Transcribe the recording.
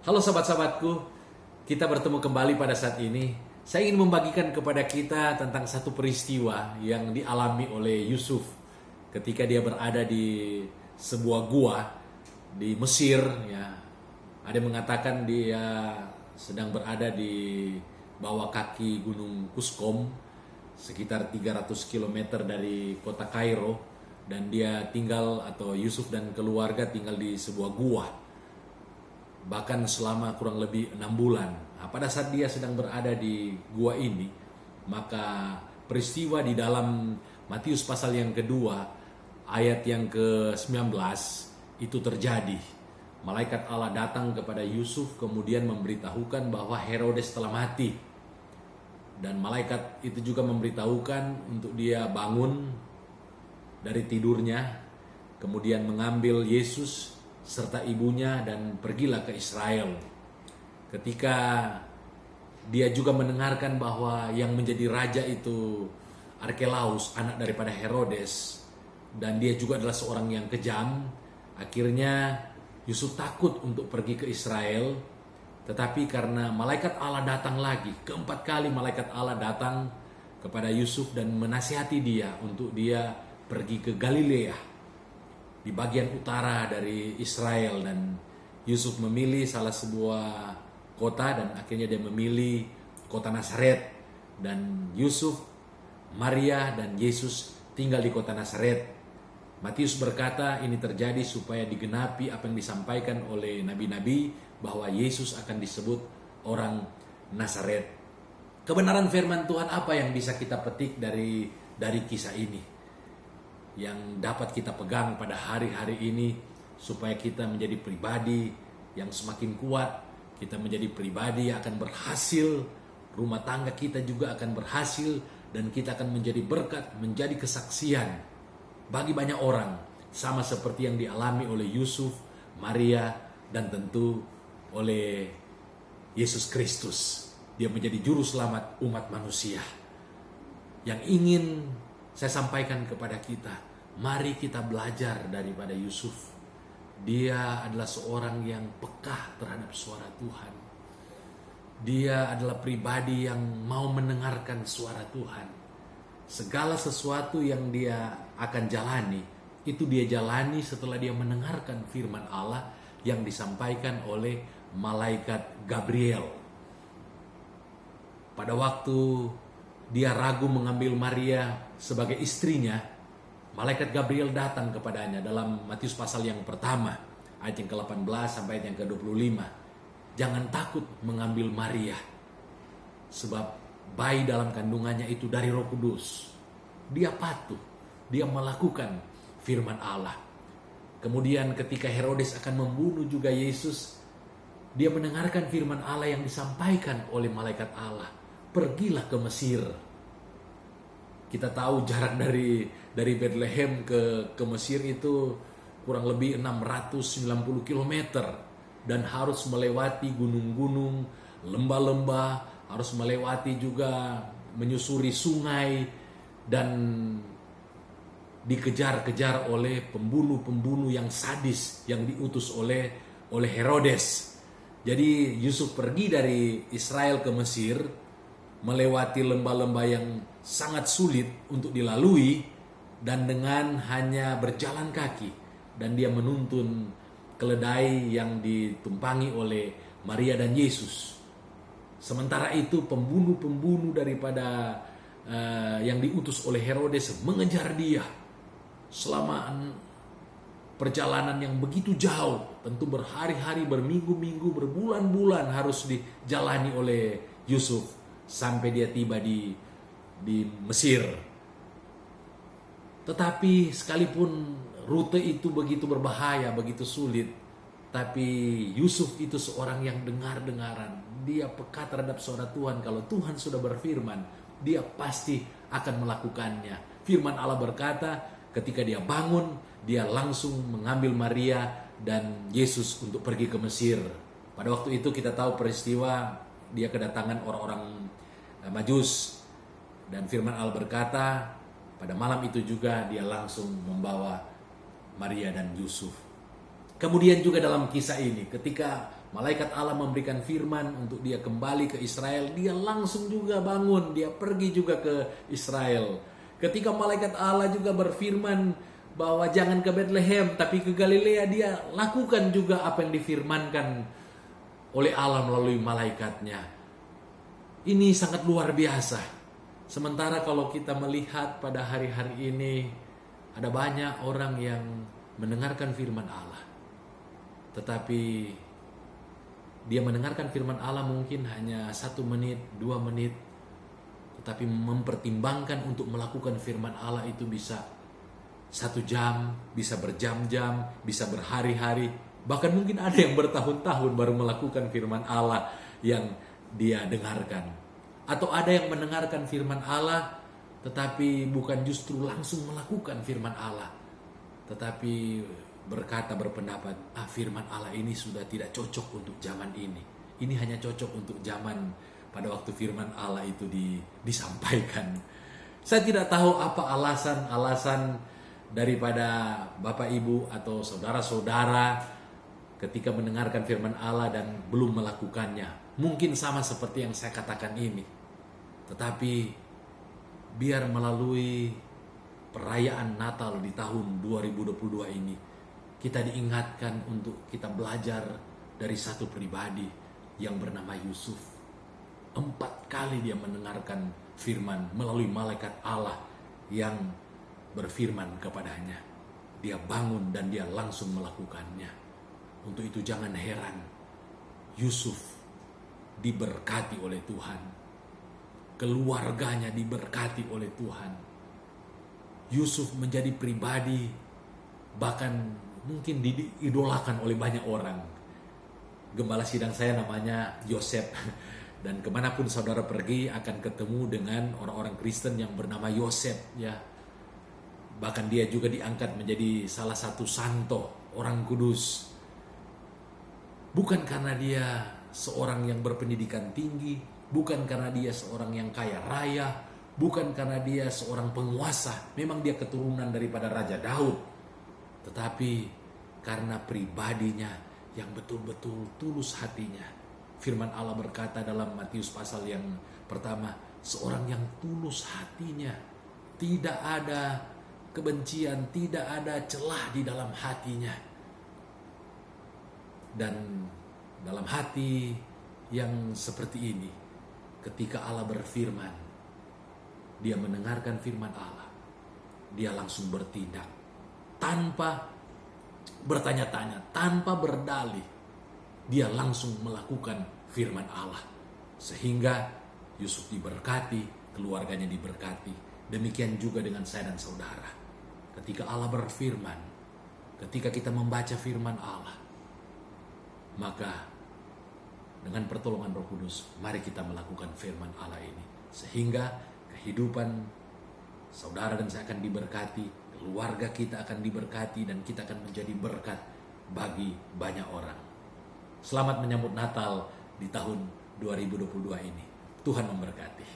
Halo sahabat-sahabatku, kita bertemu kembali pada saat ini. Saya ingin membagikan kepada kita tentang satu peristiwa yang dialami oleh Yusuf ketika dia berada di sebuah gua di Mesir. Ya, ada yang mengatakan dia sedang berada di bawah kaki Gunung Kuskom, sekitar 300 km dari kota Kairo, dan dia tinggal, atau Yusuf dan keluarga tinggal di sebuah gua bahkan selama kurang lebih 6 bulan. Nah, pada saat dia sedang berada di gua ini, maka peristiwa di dalam Matius pasal yang kedua ayat yang ke-19 itu terjadi. Malaikat Allah datang kepada Yusuf kemudian memberitahukan bahwa Herodes telah mati. Dan malaikat itu juga memberitahukan untuk dia bangun dari tidurnya, kemudian mengambil Yesus serta ibunya dan pergilah ke Israel. Ketika dia juga mendengarkan bahwa yang menjadi raja itu Arkelaus, anak daripada Herodes, dan dia juga adalah seorang yang kejam, akhirnya Yusuf takut untuk pergi ke Israel. Tetapi karena malaikat Allah datang lagi, keempat kali malaikat Allah datang kepada Yusuf dan menasihati dia untuk dia pergi ke Galilea, di bagian utara dari Israel, dan Yusuf memilih salah sebuah kota dan akhirnya dia memilih kota Nazaret, dan Yusuf, Maria dan Yesus tinggal di kota Nazaret. Matius berkata ini terjadi supaya digenapi apa yang disampaikan oleh nabi-nabi bahwa Yesus akan disebut orang Nazaret. Kebenaran firman Tuhan apa yang bisa kita petik dari kisah ini, yang dapat kita pegang pada hari-hari ini supaya kita menjadi pribadi yang semakin kuat, kita menjadi pribadi yang akan berhasil, rumah tangga kita juga akan berhasil, dan kita akan menjadi berkat, menjadi kesaksian bagi banyak orang, sama seperti yang dialami oleh Yusuf, Maria, dan tentu oleh Yesus Kristus. Dia menjadi juru selamat umat manusia. Yang ingin saya sampaikan kepada kita, mari kita belajar daripada Yusuf. Dia adalah seorang yang peka terhadap suara Tuhan. Dia adalah pribadi yang mau mendengarkan suara Tuhan. Segala sesuatu yang dia akan jalani, itu dia jalani setelah dia mendengarkan firman Allah yang disampaikan oleh malaikat Gabriel. Pada waktu dia ragu mengambil Maria sebagai istrinya, malaikat Gabriel datang kepadanya dalam Matius pasal yang pertama, ayat yang ke-18 sampai ayat yang ke-25. Jangan takut mengambil Maria, sebab bayi dalam kandungannya itu dari Roh Kudus. Dia patuh, dia melakukan firman Allah. Kemudian ketika Herodes akan membunuh juga Yesus, dia mendengarkan firman Allah yang disampaikan oleh malaikat Allah. Pergilah ke Mesir. Kita tahu jarak dari Bethlehem ke Mesir itu kurang lebih 690 km, dan harus melewati gunung-gunung, lembah-lembah, harus melewati juga menyusuri sungai, dan dikejar-kejar oleh pembunuh-pembunuh yang sadis yang diutus oleh Herodes. Jadi Yusuf pergi dari Israel ke Mesir, melewati lembah-lembah yang sangat sulit untuk dilalui, dan dengan hanya berjalan kaki, dan dia menuntun keledai yang ditumpangi oleh Maria dan Yesus. Sementara itu pembunuh-pembunuh daripada yang diutus oleh Herodes mengejar dia selama perjalanan yang begitu jauh, tentu berhari-hari, berminggu-minggu, berbulan-bulan harus dijalani oleh Yusuf sampai dia tiba di Mesir. Tetapi sekalipun rute itu begitu berbahaya, begitu sulit, tapi Yusuf itu seorang yang dengar-dengaran. Dia peka terhadap suara Tuhan. Kalau Tuhan sudah berfirman, dia pasti akan melakukannya. Firman Allah berkata, ketika dia bangun, dia langsung mengambil Maria dan Yesus untuk pergi ke Mesir. Pada waktu itu kita tahu peristiwa dia kedatangan orang-orang Majus, dan firman Allah berkata pada malam itu juga dia langsung membawa Maria dan Yusuf. Kemudian juga dalam kisah ini, ketika malaikat Allah memberikan firman untuk dia kembali ke Israel, dia langsung juga bangun, dia pergi juga ke Israel. Ketika malaikat Allah juga berfirman bahwa jangan ke Bethlehem tapi ke Galilea, dia lakukan juga apa yang difirmankan oleh Allah melalui malaikatnya. Ini sangat luar biasa. Sementara kalau kita melihat pada hari-hari ini, ada banyak orang yang mendengarkan firman Allah, tetapi dia mendengarkan firman Allah mungkin hanya 1 menit, 2 menit, tetapi mempertimbangkan untuk melakukan firman Allah itu bisa 1 jam, bisa berjam-jam, bisa berhari-hari, bahkan mungkin ada yang bertahun-tahun baru melakukan firman Allah yang dia dengarkan. Atau ada yang mendengarkan firman Allah tetapi bukan justru langsung melakukan firman Allah, tetapi berpendapat, firman Allah ini sudah tidak cocok untuk zaman ini. Ini hanya cocok untuk zaman pada waktu firman Allah itu disampaikan. Saya tidak tahu apa alasan daripada Bapak Ibu atau saudara-saudara ketika mendengarkan firman Allah dan belum melakukannya. Mungkin sama seperti yang saya katakan ini. Tetapi biar melalui perayaan Natal di tahun 2022 ini, kita diingatkan untuk kita belajar dari satu pribadi yang bernama Yusuf. 4 kali dia mendengarkan firman melalui malaikat Allah yang berfirman kepadanya. Dia bangun dan dia langsung melakukannya. Untuk itu jangan heran Yusuf diberkati oleh Tuhan. Keluarganya diberkati oleh Tuhan. Yusuf menjadi pribadi bahkan mungkin diidolakan oleh banyak orang. Gembala sidang saya namanya Yosef. Dan kemanapun saudara pergi akan ketemu dengan orang-orang Kristen yang bernama Yosef, ya. Bahkan dia juga diangkat menjadi salah satu santo, orang kudus. Bukan karena dia seorang yang berpendidikan tinggi, bukan karena dia seorang yang kaya raya, bukan karena dia seorang penguasa. Memang dia keturunan daripada Raja Daud. Tetapi karena pribadinya yang betul-betul tulus hatinya. Firman Allah berkata dalam Matius pasal yang pertama, seorang yang tulus hatinya, tidak ada kebencian, tidak ada celah di dalam hatinya. Dan dalam hati yang seperti ini, ketika Allah berfirman, dia mendengarkan firman Allah, dia langsung bertindak tanpa bertanya-tanya, tanpa berdalih. Dia langsung melakukan firman Allah. Sehingga Yusuf diberkati, keluarganya diberkati. Demikian juga dengan saya dan saudara. Ketika Allah berfirman, ketika kita membaca firman Allah, maka dengan pertolongan Roh Kudus, mari kita melakukan firman Allah ini. Sehingga kehidupan saudara dan saya akan diberkati, keluarga kita akan diberkati, dan kita akan menjadi berkat bagi banyak orang. Selamat menyambut Natal di tahun 2022 ini. Tuhan memberkati.